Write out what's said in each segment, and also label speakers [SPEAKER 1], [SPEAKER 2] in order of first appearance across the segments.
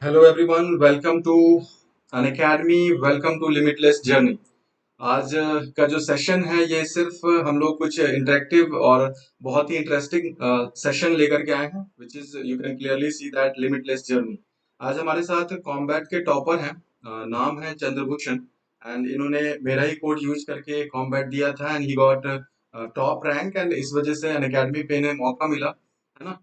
[SPEAKER 1] Hello everyone, welcome to Unacademy. Welcome to limitless journey. आज का जो session है ये सिर्फ हम लोग कुछ इंटरेक्टिव और बहुत ही इंटरेस्टिंग सेशन लेकर के आए हैं, which is you can clearly see that limitless journey. आज हमारे साथ कॉम्बैट के टॉपर हैं। नाम है चंद्रभूषण। एंड इन्होंने मेरा ही कोड यूज करके कॉम्बैट दिया था and he got top rank. And इस वजह से अन अकेडमी पे इन्हें मौका मिला, है ना,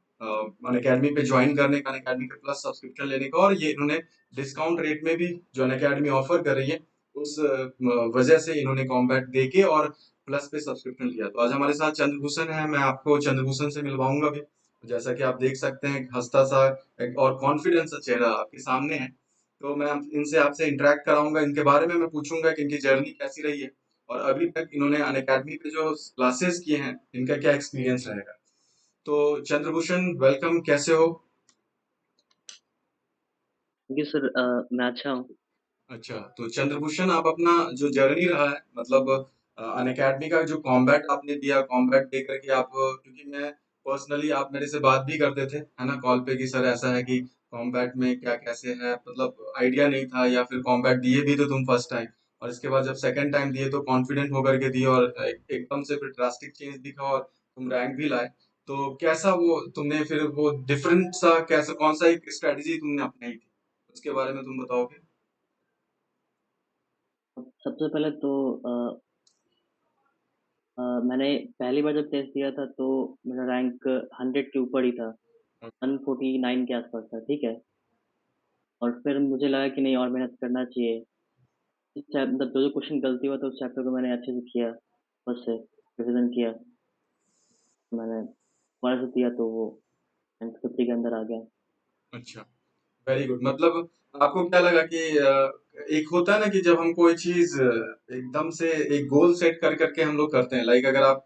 [SPEAKER 1] अन अकेडमी पे ज्वाइन करने का, अन अकेडमी के प्लस सब्सक्रिप्शन लेने का। और ये इन्होंने डिस्काउंट रेट में भी जो अन अकेडमी ऑफर कर रही है उस वजह से इन्होंने कॉम्बैट देके और प्लस पे सब्सक्रिप्शन लिया। तो आज हमारे साथ चंद्रभूषण है। मैं आपको चंद्रभूषण से मिलवाऊंगा भी। जैसा कि आप देख सकते हैं, एक हंसता सा एक और कॉन्फिडेंस सा चेहरा आपके सामने है। तो मैं इनसे आपसे इंटरेक्ट कराऊंगा, इनके बारे में मैं पूछूंगा कि इनकी जर्नी कैसी रही है और अभी तक इन्होंने अन अकेडमी पे जो क्लासेस किए हैं इनका क्या एक्सपीरियंस रहेगा। तो चंद्रभूषण, वेलकम, कैसे हो?
[SPEAKER 2] जी सर, मैं अच्छा हूँ।
[SPEAKER 1] अच्छा, तो चंद्रभूषण, आप अपना जो जर्नी रहा है, मतलब अन अकेडमी का जो कॉम्बैट आपने दिया, कॉम्बैट दे करके आप, क्योंकि मैं पर्सनली, आप मेरे से बात भी करते थे, है ना, कॉल पे, कि सर ऐसा है कि कॉम्बैट में क्या कैसे है, मतलब आइडिया नहीं था, या फिर कॉम्बैट दिए भी तो तुम फर्स्ट टाइम, और इसके बाद जब सेकंड टाइम दिए तो कॉन्फिडेंट होकर के दिए, और एकदम से फिर ड्रास्टिक चेंज दिखा और तुम रैंक भी लाए। तो कैसा वो तुमने फिर वो डिफरेंट सा, कैसा, कौन सा एक स्ट्रेटेजी तुमने अपनाई थी, उसके बारे में तुम बताओगे?
[SPEAKER 2] सबसे पहले तो मैंने पहली बार जब टेस्ट दिया था तो मेरा रैंक 100 के ऊपर ही था। 149 के आसपास था, ठीक है। और फिर मुझे लगा कि नहीं, और मेहनत करना चाहिए। मतलब जो जो क्वेश्चन गलती हुआ था उस चैप्टर को मैंने अच्छे से किया, बस से रिविजन किया। मैंने दोबारा से दिया तो वो 150 के अंदर आ गया।
[SPEAKER 1] अच्छा, वेरी गुड। मतलब आपको क्या लगा कि एक होता है ना कि जब हम कोई चीज एकदम से एक गोल सेट कर करके हम लोग करते हैं, लाइक अगर आप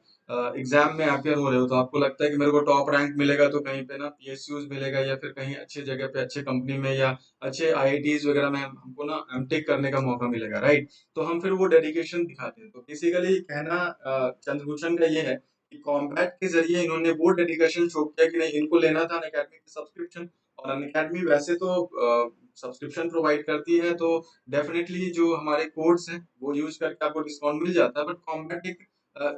[SPEAKER 1] एग्जाम में अपियर हो रहे हो तो आपको लगता है कि मेरे को टॉप रैंक मिलेगा तो कहीं पे ना पीएसयूज मिलेगा, या फिर कहीं अच्छे जगह पे, अच्छे कंपनी में, या अच्छे आईआईटीज वगैरह में हमको ना एमटेक करने का मौका मिलेगा, राइट? तो हम फिर वो डेडिकेशन दिखाते हैं। तो बेसिकली कहना चंद्रभूषण का ये है कि कॉम्बैट के जरिए इन्होंने वो डेडिकेशन शो किया कि नहीं, इनको लेना था अनअकैडमी की सब्सक्रिप्शन। और अनअकैडमी वैसे तो सब्सक्रिप्शन प्रोवाइड करती है, तो डेफिनेटली जो हमारे कोड्स हैं वो यूज करके आपको डिस्काउंट मिल जाता है। बट कॉम्बैट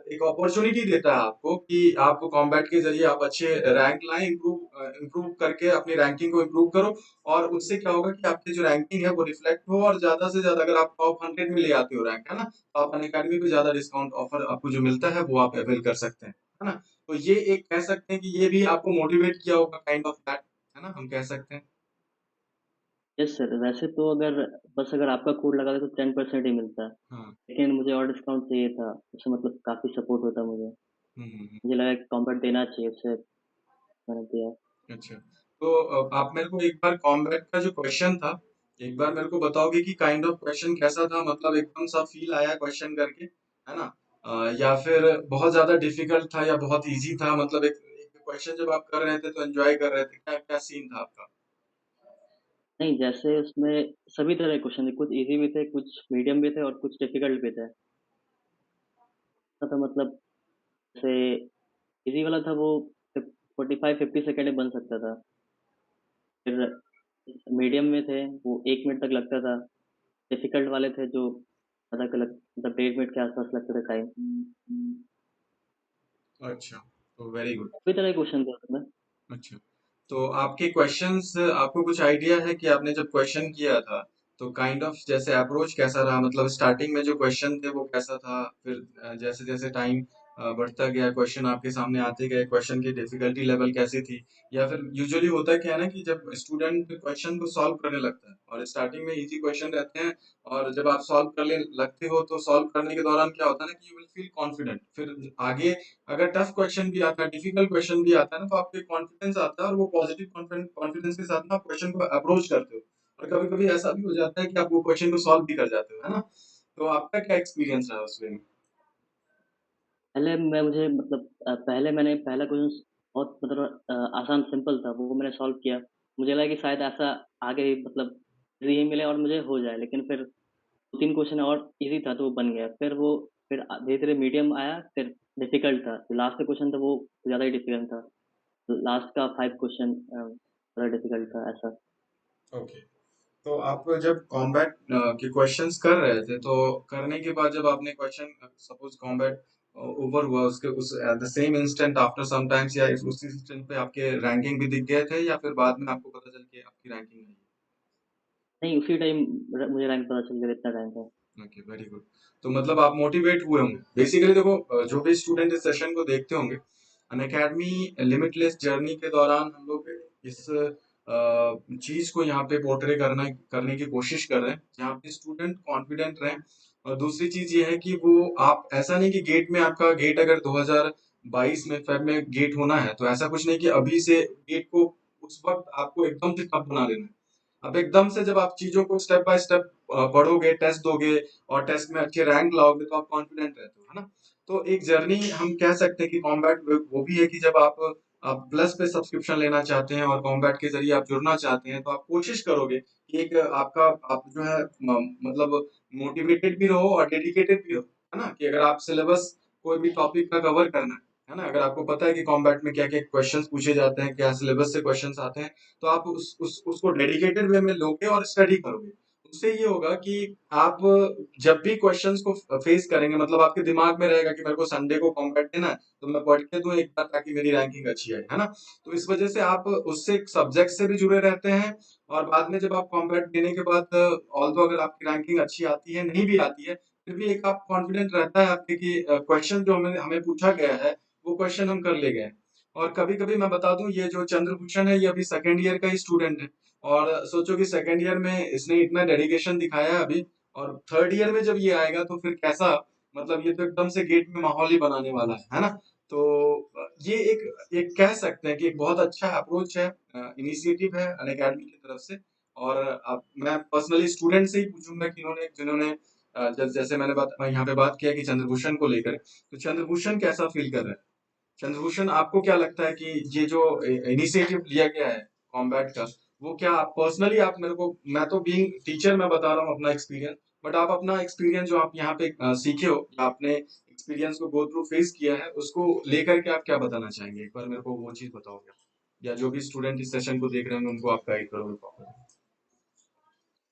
[SPEAKER 1] एक अपॉर्चुनिटी देता है आपको कि आप कॉम्बैट के जरिए आप अच्छे रैंक लाएं, इम्प्रूव करके अपनी रैंकिंग को इम्प्रूव करो। और उससे क्या होगा कि आपकी जो रैंकिंग है वो रिफ्लेक्ट हो, और ज्यादा से ज्यादा अगर आप टॉप 100 में ले आते हो रैंक, है ना, तो आप अनअकैडमी पे ज्यादा डिस्काउंट ऑफर आपको जो मिलता है वो आप अवेल कर सकते हैं, है ना। तो ये एक कह सकते हैं कि ये भी आपको मोटिवेट किया होगा, काइंड ऑफ दैट, है ना, हम कह सकते हैं।
[SPEAKER 2] यस सर, वैसे तो अगर आपका कोड लगा दे तो 10% ही मिलता है।
[SPEAKER 1] हाँ।
[SPEAKER 2] लेकिन मुझे और डिस्काउंट चाहिए था, उससे मतलब काफ़ी सपोर्ट होता मुझे।
[SPEAKER 1] हम्म।
[SPEAKER 2] मुझे लगा कि कॉम्बैट देना चाहिए, उससे मैंने दिया।
[SPEAKER 1] अच्छा, तो आप मेरे को एक बार कॉम्बैट का जो क्वेश्चन था, एक बार मेरे को बताओगे कि काइंड ऑफ क्वेश्चन कैसा था, मतलब एकदम सा फील आया क्वेश्चन करके, है ना? या फिर बहुत ज्यादा डिफिकल्ट था या बहुत इजी था, मतलब एक क्वेश्चन जब आप कर रहे थे तो एंजॉय कर रहे थे, क्या क्या सीन था आपका?
[SPEAKER 2] नहीं, जैसे उसमें सभी तरह के क्वेश्चन थे, कुछ ईज़ी भी थे, कुछ मीडियम भी थे और कुछ डिफ़िकल्ट भी थे। तो मतलब जैसे ईज़ी वाला था वो 45-50 सेकंड में बन सकता था। फिर मीडियम में थे, वो 1 मिनट तक लगता था। डिफ़िकल्ट वाले थे जो आधा क लग मतलब 1.5 मिनट के आसपास लगता था टाइम।
[SPEAKER 1] अच्छा, तो वेरी गुड।
[SPEAKER 2] सभी तरह के क्वेश्चन थे उसमें।
[SPEAKER 1] अच्छा, तो आपके क्वेश्चंस, आपको कुछ आइडिया है कि आपने जब क्वेश्चन किया था तो काइंड ऑफ जैसे अप्रोच कैसा रहा, मतलब स्टार्टिंग में जो क्वेश्चन थे वो कैसा था, फिर जैसे जैसे टाइम बढ़ता गया, क्वेश्चन आपके सामने आते गए, क्वेश्चन की डिफिकल्टी लेवल कैसी थी? या फिर यूजुअली होता क्या है ना कि जब स्टूडेंट क्वेश्चन को सॉल्व करने लगता है और स्टार्टिंग में इजी क्वेश्चन रहते हैं, और जब आप सॉल्व करने लगते हो तो सॉल्व करने के दौरान क्या होता है ना कि यू विल फील कॉन्फिडेंट, फिर आगे अगर टफ क्वेश्चन भी आता है, डिफिकल्ट क्वेश्चन भी आता है ना, तो आपको कॉन्फिडेंस आता है, और वो पॉजिटिव कॉन्फिडेंस के साथ ना आप क्वेश्चन को अप्रोच करते हो, और कभी कभी ऐसा भी हो जाता है कि आप वो क्वेश्चन को सॉल्व भी कर जाते हो, है ना। तो आपका क्या एक्सपीरियंस रहा उसमें?
[SPEAKER 2] पहले मैंने पहला क्वेश्चन बहुत आसान सिंपल था, वो मैंने सॉल्व किया। मुझे लगा कि शायद ऐसा आगे भी मतलब ईज़ी ही मिले और मुझे हो जाए, लेकिन फिर 2-3 क्वेश्चन और ईज़ी था तो वो बन गया। फिर धीरे-धीरे मीडियम आया, फिर डिफ़िकल्ट था। जो लास्ट का क्वेश्चन था वो ज़्यादा ही डिफ़िकल्ट था। लास्ट का 5 क्वेश्चन थोड़ा डिफ़िकल्ट था ऐसा।
[SPEAKER 1] ओके। तो आप जब कॉम्बैट के क्वेश्चंस कर रहे थे तो करने के बाद जब आपने क्वेश्चन सपोज कॉम्बैट ओवर हुआ उसके उस at the same instant after some times या उसी इंस्टेंट पे आपके रैंकिंग भी दिख गए थे या फिर बाद में आपको पता चल के आपकी रैंकिंग आई?
[SPEAKER 2] नहीं, उसी टाइम मुझे रैंक पता चल गया इतना टाइम था।
[SPEAKER 1] Okay, very good. तो मतलब आप मोटिवेट हुए होंगे बेसिकली। देखो जो भी स्टूडेंट इस सेशन को देखते होंगे, अनअकैडमी लिमिटलेस जर्नी के दौरान हम लोग इस चीज को यहाँ पे पोर्ट्रे करने की कोशिश कर रहे हैं जहाँ पे स्टूडेंट कॉन्फिडेंट रहें। और दूसरी चीज ये है कि वो आप ऐसा नहीं कि गेट में आपका गेट अगर 2022 में फेब में गेट होना है तो ऐसा कुछ नहीं कि अभी से गेट को उस वक्त आपको एकदम से टफ बना लेना है। अब एकदम से जब आप चीजों को स्टेप बाय स्टेप पढ़ोगे, टेस्ट दोगे और टेस्ट में अच्छे रैंक लाओगे तो आप कॉन्फिडेंट रहते हो, है ना? तो एक जर्नी हम कह सकते हैं कि कॉम्बैट वो भी है कि जब आप प्लस पे सब्सक्रिप्शन लेना चाहते हैं और कॉम्बैट के जरिए आप जुड़ना चाहते हैं तो आप कोशिश करोगे कि एक आपका आप जो है मतलब मोटिवेटेड भी रहो और डेडिकेटेड भी रहो, है ना? कि अगर आप सिलेबस कोई भी टॉपिक का कवर करना है ना? अगर आपको पता है कि कॉम्बैट में क्या क्या क्वेश्चंस पूछे जाते हैं, क्या सिलेबस से क्वेश्चंस आते हैं, तो आप उसको डेडिकेटेड वे में लोगे और स्टडी करोगे। उससे ये होगा कि आप जब भी क्वेश्चंस को फेस करेंगे मतलब आपके दिमाग में रहेगा कि मेरे को संडे को कॉम्बैट देना है तो मैं पढ़ के दूं एक बार ताकि मेरी रैंकिंग अच्छी आए, है ना? तो इस वजह से आप उससे सब्जेक्ट से भी जुड़े रहते हैं और बाद में जब आप कॉम्बैट देने के बाद ऑल्दो अगर आपकी रैंकिंग अच्छी आती है नहीं भी आती है फिर भी एक आप कॉन्फिडेंट रहता है आपके कि क्वेश्चन जो हमें हमें पूछा गया है वो क्वेश्चन हम कर ले गए। और कभी कभी मैं बता दूं ये जो चंद्रभूषण है ये अभी सेकेंड ईयर का ही स्टूडेंट है और सोचो कि सेकेंड ईयर में इसने इतना डेडिकेशन दिखाया है अभी और थर्ड ईयर में जब ये आएगा तो फिर कैसा, मतलब ये तो एकदम से गेट में माहौल ही बनाने वाला है ना? तो ये एक कह सकते हैं कि एक बहुत अच्छा अप्रोच है, इनिशिएटिव है अनअकैडमी की तरफ से। और अब मैं पर्सनली स्टूडेंट से ही पूछूंगा कि इन्होंने जिन्होंने जैसे मैंने यहाँ पे बात किया कि चंद्रभूषण को लेकर, तो चंद्रभूषण कैसा फील कर रहे हैं? चंद्रभूषण आपको क्या लगता है कि ये जो इनिशिएटिव लिया गया है कॉम्बैट का, वो क्या आप पर्सनली आप मेरे को, मैं तो बीइंग टीचर मैं बता रहा हूँ अपना एक्सपीरियंस, बट आप अपना एक्सपीरियंस जो आप यहाँ पे सीखे हो या आपने एक्सपीरियंस को गो थ्रू फेस किया है उसको लेकर के आप क्या बताना चाहेंगे? एक बार मेरे को वो चीज बताओगे या जो भी स्टूडेंट इस सेशन को देख रहे होंगे उनको आप गाइड करोगे properly?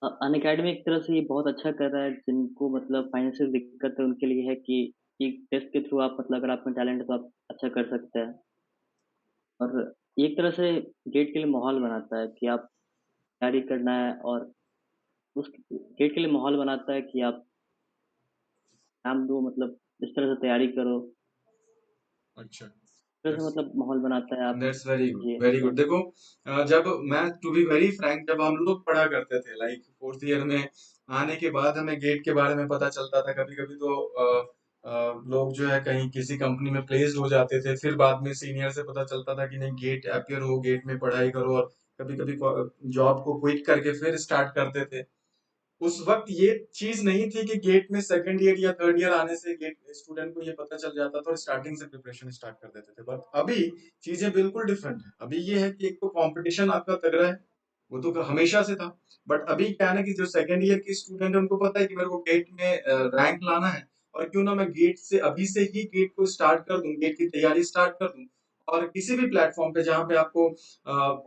[SPEAKER 2] अनअकैडमी एक तरह से ये बहुत अच्छा कर रहा है, जिनको मतलब फाइनेंशियल दिक्कत है उनके लिए है कि एक टेस्ट के थ्रू आप मतलब अगर आप में टैलेंट है तो आप अच्छा कर सकते हैं। और एक तरह से गेट के लिए माहौल बनाता है कि आप तैयारी करना है, और उस गेट के लिए माहौल बनाता है कि आप एग्ज़ाम दो, मतलब इस तरह से तैयारी करो।
[SPEAKER 1] अच्छा।
[SPEAKER 2] इस तरह से मतलब माहौल बनाता है आप।
[SPEAKER 1] दैट्स वेरी गुड,
[SPEAKER 2] जी,
[SPEAKER 1] वेरी गुड। देखो जब मैं टू बी वेरी फ्रैंक जब हम लोग पढ़ा करते थे लाइक फोर्थ ईयर में आने के बाद हमें गेट के बारे में पता चलता था। कभी कभी तो लोग जो है कहीं किसी कंपनी में प्लेस्ड हो जाते थे, फिर बाद में सीनियर से पता चलता था कि नहीं गेट अपियर हो, गेट में पढ़ाई करो, और कभी कभी जॉब को क्विट करके फिर स्टार्ट करते थे। उस वक्त ये चीज नहीं थी कि गेट में सेकंड ईयर या थर्ड ईयर आने से गेट स्टूडेंट को ये पता चल जाता था और स्टार्टिंग से प्रिपरेशन स्टार्ट कर देते थे। बट अभी चीजें बिल्कुल डिफरेंट है। अभी ये है कि एक तो कंपटीशन आपका तगड़ा है, वो तो हमेशा से था। बट अभी क्या है ना कि जो सेकंड ईयर के स्टूडेंट है उनको पता है कि मेरे को गेट में रैंक लाना है और क्यों ना मैं गेट से अभी से ही गेट को स्टार्ट कर दूं, गेट की तैयारी स्टार्ट कर दूं। और किसी भी प्लेटफॉर्म पे जहाँ पे आपको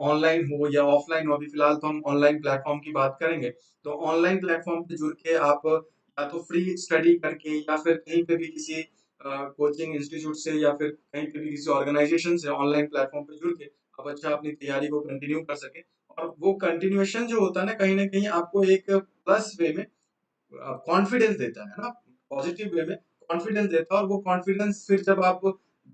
[SPEAKER 1] ऑनलाइन हो या ऑफलाइन हो, अभी फिलहाल तो हम ऑनलाइन प्लेटफॉर्म की बात करेंगे, तो ऑनलाइन प्लेटफॉर्म पे जुड़ के आप या तो फ्री स्टडी करके या फिर कहीं पे भी किसी कोचिंग इंस्टीट्यूट से या फिर कहीं पे भी किसी ऑर्गेनाइजेशन से ऑनलाइन प्लेटफॉर्म पे जुड़ के आप अच्छा अपनी तैयारी को कंटिन्यू कर सके। और वो कंटिन्यूएशन जो होता है ना कहीं आपको एक प्लस वे में कॉन्फिडेंस देता है ना, पॉजिटिव वे में कॉन्फिडेंस देता है। और वो कॉन्फिडेंस फिर जब आप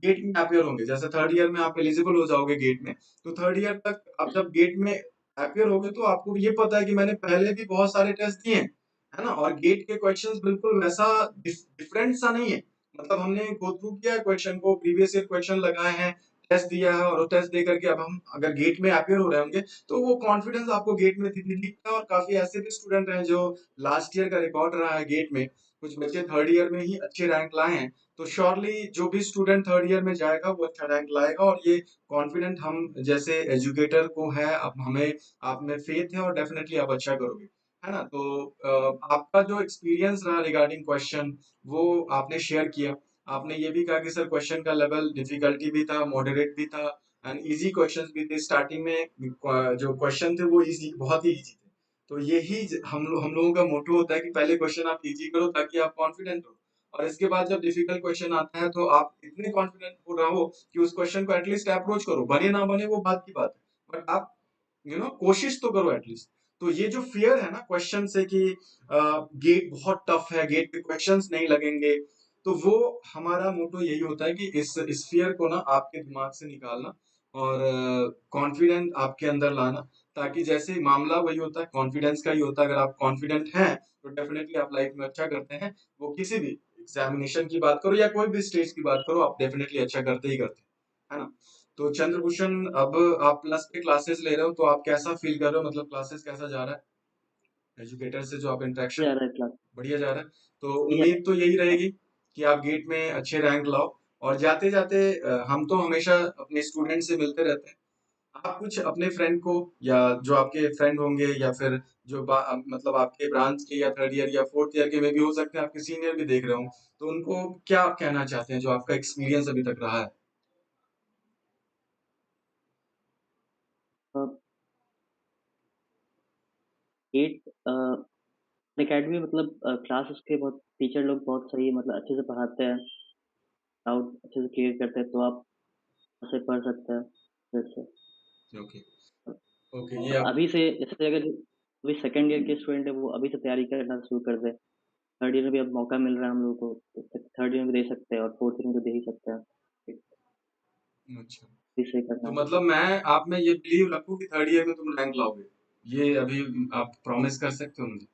[SPEAKER 1] गेट में अपियर होंगे, जैसे थर्ड ईयर में आप एलिजिबल हो जाओगे गेट में, तो थर्ड ईयर तक आप जब गेट में अपियर होगे तो आपको ये पता है कि मैंने पहले भी बहुत सारे टेस्ट दिए हैं, है ना? और गेट के क्वेश्चंस बिल्कुल वैसा डिफरेंट सा नहीं है। मतलब हमने गो थ्रू किया है क्वेश्चन को, प्रीवियस ईयर क्वेश्चन लगाए हैं, टेस्ट दिया है और टेस्ट दे करके अब हम अगर गेट में अपियर हो रहे होंगे तो वो कॉन्फिडेंस आपको गेट में दिखता है। और काफी ऐसे भी स्टूडेंट हैं जो लास्ट ईयर का रिकॉर्ड रहा है गेट में, कुछ बच्चे थर्ड ईयर में ही अच्छे रैंक लाए हैं। तो श्योरली जो भी स्टूडेंट थर्ड ईयर में जाएगा वो अच्छा रैंक लाएगा। और ये कॉन्फिडेंट हम जैसे एजुकेटर को है, अब हमें आप में फेथ है और डेफिनेटली आप अच्छा करोगे, है ना? तो आपका जो एक्सपीरियंस रहा रिगार्डिंग क्वेश्चन वो आपने शेयर किया। आपने ये भी कहा कि सर क्वेश्चन का लेवल डिफिकल्टी भी था, मॉडरेट भी था, एंड इजी क्वेश्चंस भी थे स्टार्टिंग में। जो क्वेश्चन थे वो इजी, बहुत ही इजी थे। तो यही हम लोगों का मोटो होता है कि पहले क्वेश्चन आप इजी करो ताकि आप कॉन्फिडेंट हो, और इसके बाद जब डिफिकल्ट क्वेश्चन आता है तो आप इतने कॉन्फिडेंट हो रहो कि उस क्वेश्चन को एटलीस्ट अप्रोच करो, बने ना बने वो बात की बात है, बट आप कोशिश तो करो एटलीस्ट। तो ये जो फियर है ना क्वेश्चन से कि गेट बहुत टफ है, गेट पे क्वेश्चंस नहीं लगेंगे, तो वो हमारा मोटो यही होता है कि इस फियर को ना आपके दिमाग से निकालना और कॉन्फिडेंट आपके अंदर लाना, ताकि जैसे ही मामला वही होता है, कॉन्फिडेंस का ही होता है। अगर आप कॉन्फिडेंट हैं तो डेफिनेटली आप लाइफ में अच्छा करते हैं। वो किसी भी एग्जामिनेशन की बात करो या कोई भी स्टेज की बात करो, आप डेफिनेटली अच्छा करते ही करते हैं, है ना? तो चंद्रभूषण, अब आप प्लस पे क्लासेस ले रहे हो, तो आप कैसा फील कर रहे हो? मतलब क्लासेस कैसा जा रहा है, एजुकेटर से जो आप इंटरेक्शन?
[SPEAKER 2] जा रहा है क्लास।
[SPEAKER 1] बढ़िया जा रहा है। तो
[SPEAKER 2] बढ़िया।
[SPEAKER 1] उम्मीद तो यही रहेगी कि आप गेट में अच्छे रैंक लाओ। और जाते जाते हम तो हमेशा अपने स्टूडेंट से मिलते रहते हैं। आप कुछ अपने फ्रेंड को, या जो आपके फ्रेंड होंगे, या फिर जो मतलब आपके ब्रांच के या थर्ड ईयर या फोर्थ ईयर के में भी हो सकते हैं, आपके सीनियर भी देख रहे हो, तो उनको क्या कहना चाहते हैं जो आपका एक्सपीरियंस अभी तक रहा है?
[SPEAKER 2] गेट एकेडमी मतलब क्लास उसके बहुत टीचर लोग बहुत सही मतलब अच्छे से पढ़ाते हैं, डाउट अच्छे से क्लियर करते हैं, तो आप उससे पढ़ सकते हैं जैसे।
[SPEAKER 1] ओके। ओके, ये
[SPEAKER 2] और
[SPEAKER 1] आप।
[SPEAKER 2] अभी से जैसे अगर अभी सेकंड ईयर के स्टूडेंट है वो अभी से तैयारी करना शुरू कर दे, थर्ड ईयर में भी अब मौका मिल रहा है हम लोगों को, तो थर्ड ईयर में भी दे सकते हैं और फोर्थ ईयर में तो दे ही सकते हैं।
[SPEAKER 1] अच्छा,
[SPEAKER 2] इसे करना
[SPEAKER 1] तो
[SPEAKER 2] है।
[SPEAKER 1] मतलब मैं आप में ये बिलीव रखूं कि थर्ड ईयर में तुम रैंक लाओगे, ये अभी आप प्रॉमिस कर सकते हो मुझे?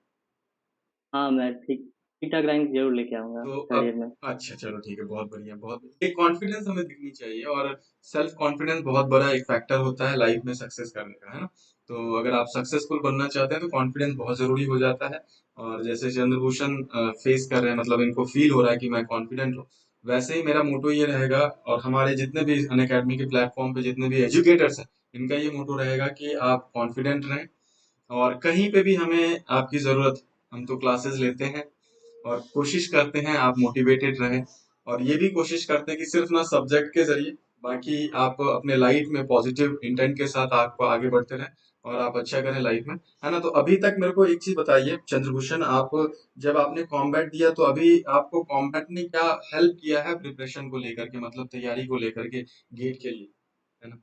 [SPEAKER 2] हाँ, मैं ठीक ठीक ठाक रैंक जरूर लेके आऊंगा
[SPEAKER 1] तो
[SPEAKER 2] थर्ड
[SPEAKER 1] अब
[SPEAKER 2] ईयर में।
[SPEAKER 1] अच्छा, चलो ठीक है, बहुत बढ़िया, एक कॉन्फिडेंस हमें दिखनी चाहिए, और सेल्फ कॉन्फिडेंस बहुत बड़ा एक फैक्टर होता है लाइफ में सक्सेस करने का, है ना? तो अगर आप सक्सेसफुल बनना चाहते हैं तो कॉन्फिडेंस बहुत जरूरी हो जाता है। और जैसे चंद्रभूषण फेस कर रहे हैं, मतलब इनको फील हो रहा है कि मैं कॉन्फिडेंट हूँ, वैसे ही मेरा मोटो ये रहेगा, और हमारे जितने भी अनअकैडमी के प्लेटफॉर्म पे जितने भी एजुकेटर्स हैं, इनका ये मोटो रहेगा कि आप कॉन्फिडेंट रहें, और कहीं पे भी हमें आपकी जरूरत, हम तो क्लासेस लेते हैं और कोशिश करते हैं आप मोटिवेटेड रहें, और ये भी कोशिश करते हैं कि सिर्फ ना सब्जेक्ट के जरिए, बाकी आप अपने लाइफ में पॉजिटिव इंटेंट के साथ आप आगे बढ़ते रहें और आप अच्छा करें लाइफ में, है ना? तो अभी तक मेरे को एक चीज बताइए चंद्रभूषण, आप जब आपने कॉम्बैट दिया तो अभी आपको कॉम्बैट ने क्या हेल्प किया है प्रिपरेशन को लेकर के, मतलब तैयारी को लेकर के गेट के लिए, है ना?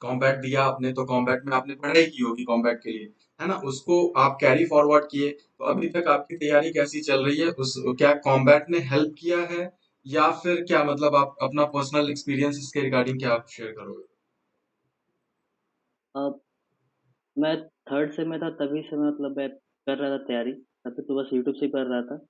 [SPEAKER 1] कॉम्बैट दिया आपने तो कॉम्बैट में आपने पढ़ाई की होगी कॉम्बैट के लिए, है ना? उसको आप कैरी फॉरवर्ड किए, तो अभी तक आपकी तैयारी कैसी चल रही है? उस क्या कॉम्बैट ने हेल्प किया है, या फिर क्या, मतलब आप अपना पर्सनल एक्सपीरियंस इसके रिगार्डिंग क्या आप शेयर करोगे?
[SPEAKER 2] अब मैं थर्ड से में था तभी से मतलब मैं कर रहा था तैयारी, तभी तो बस यूट्यूब से ही पढ़ रहा था।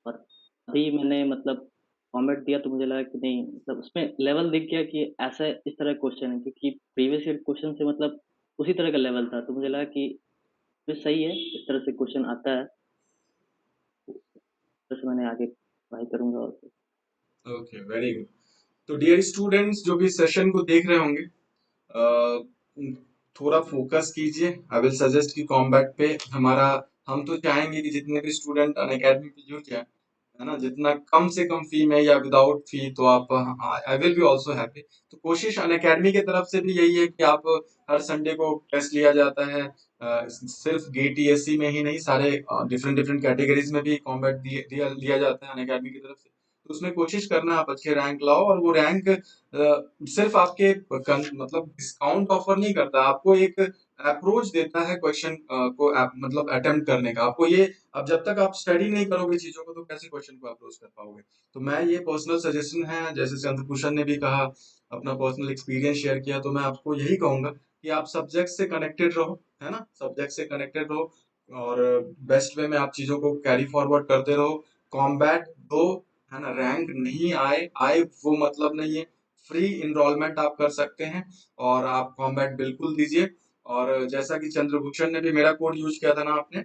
[SPEAKER 2] और अभी मैंने मतलब कॉमेंट दिया तो मुझे लगा कि नहीं मतलब उसमें लेवल दिख गया कि ऐसा इस तरह क्वेश्चन है, क्योंकि प्रीवियस ईयर क्वेश्चन से मतलब उसी तरह का लेवल था, तो मुझे लगा कि ये सही है, इस तरह से क्वेश्चन आता है, बस मैंने आगे पढ़ाई करूंगा और कुछ।
[SPEAKER 1] Okay, very good. तो डियर स्टूडेंट्स जो भी सेशन को देख रहे होंगे, अ, थोड़ा फोकस कीजिए। आई विल सजेस्ट कि कॉम्बैट पे हमारा, हम तो चाहेंगे कि जितने भी स्टूडेंट अन अकेडमी पे जुड़ जाए, है ना, जितना कम से कम फी में या विदाउट फी, तो आप, I will be also happy. तो कोशिश अन अकेडमी की तरफ से भी यही है कि आप हर संडे को टेस्ट लिया जाता है, सिर्फ गेट टीएससी में ही नहीं, सारे डिफरेंट डिफरेंट कैटेगरीज में भी कॉम्बैट लिया जाता है अन अकेडमी की तरफ से। तो उसमें कोशिश करना आप अच्छे रैंक लाओ, और वो रैंक सिर्फ आपके मतलब डिस्काउंट ऑफर नहीं करता, आपको एक अप्रोच देता है क्वेश्चन को मतलब अटेम्प्ट करने का। आपको ये, अब जब तक आप स्टडी नहीं करोगे चीजों को, तो कैसे क्वेश्चन को अप्रोच कर पाओगे? तो मैं, ये पर्सनल सजेशन है, जैसे चंद्रभूषण ने भी कहा, अपना पर्सनल एक्सपीरियंस शेयर किया, तो मैं आपको यही कहूंगा कि आप सब्जेक्ट से कनेक्टेड रहो, है ना? सब्जेक्ट से कनेक्टेड रहो, और बेस्ट वे में आप चीजों को कैरी फॉरवर्ड करते रहो। कॉम्बैट दो, है ना? रैंक नहीं आए आए वो मतलब नहीं है, फ्री इनरोलमेंट आप कर सकते हैं, और आप कॉम्बैट बिल्कुल दीजिए। और जैसा कि चंद्रभूषण ने भी मेरा कोड यूज किया था ना आपने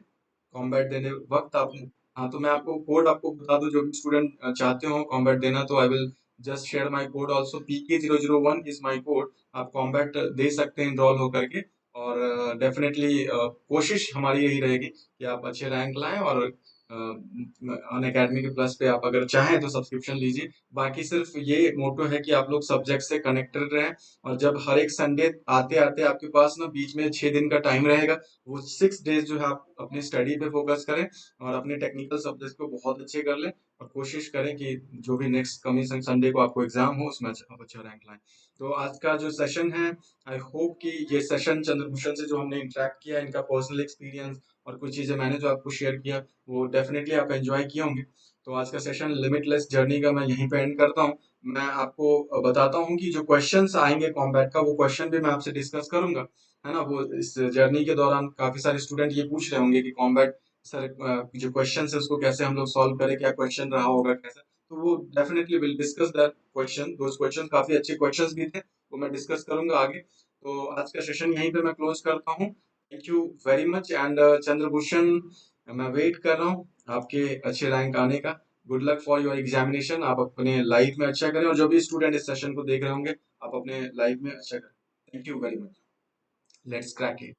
[SPEAKER 1] कॉम्बैट देने वक्त आपने, हाँ, तो मैं आपको कोड आपको बता दूं, जो भी स्टूडेंट चाहते हो कॉम्बैट देना, तो I will just share my code also, PK001 is my code. आप कॉम्बैट दे सकते हैं इनरोल होकर के, और डेफिनेटली कोशिश हमारी यही रहेगी कि आप अच्छे रैंक लाएं, और अनअकैडमी के प्लस पे आप अगर चाहें तो सब्सक्रिप्शन लीजिए। बाकी सिर्फ ये मोटो है कि आप लोग सब्जेक्ट से कनेक्टेड रहें, और जब हर एक संडे आते आते आपके पास ना बीच में 6 दिन का टाइम रहेगा, वो 6 डेज जो है आप अपनी स्टडी पे फोकस करें और अपने टेक्निकल सब्जेक्ट को बहुत अच्छे कर लें, और कोशिश करें कि जो भी नेक्स्ट कमिंग संडे को आपको एग्जाम हो उसमें आप अच्छा रैंक लाएं। तो आज का जो सेशन है, आई होप कि ये सेशन चंद्रभूषण से जो हमने इंटरेक्ट किया, इनका पर्सनल एक्सपीरियंस और कुछ चीजें मैंने जो आपको शेयर किया, वो डेफिनेटली आप एंजॉय किए होंगे। तो आज का सेशन लिमिटलेस जर्नी का मैं यहीं पे एंड करता हूँ। मैं आपको बताता हूँ कि जो क्वेश्चंस आएंगे कॉम्बैट का, वो क्वेश्चन भी मैं आपसे डिस्कस करूंगा, है ना। वो इस जर्नी के दौरान काफी सारे स्टूडेंट ये पूछ रहे होंगे कि कॉम्बैट सर जो क्वेश्चन है उसको कैसे हम लोग सॉल्व करें, क्या क्वेश्चन रहा होगा कैसा। तो वो definitely will discuss that question, those question काफी अच्छे क्वेश्चंस भी थे, वो मैं डिस्कस करूंगा आगे। तो आज का सेशन यहीं पे मैं क्लोज करता हूँ। Thank you very much. And Chandrabhushan, मैं वेट कर रहा हूँ आपके अच्छे रैंक आने का। Good luck for your examination. आप अपने लाइफ में अच्छा करें, और जो भी स्टूडेंट इस सेशन को देख रहे होंगे, आप अपने लाइफ में अच्छा करें। Thank you very much. Let's crack it.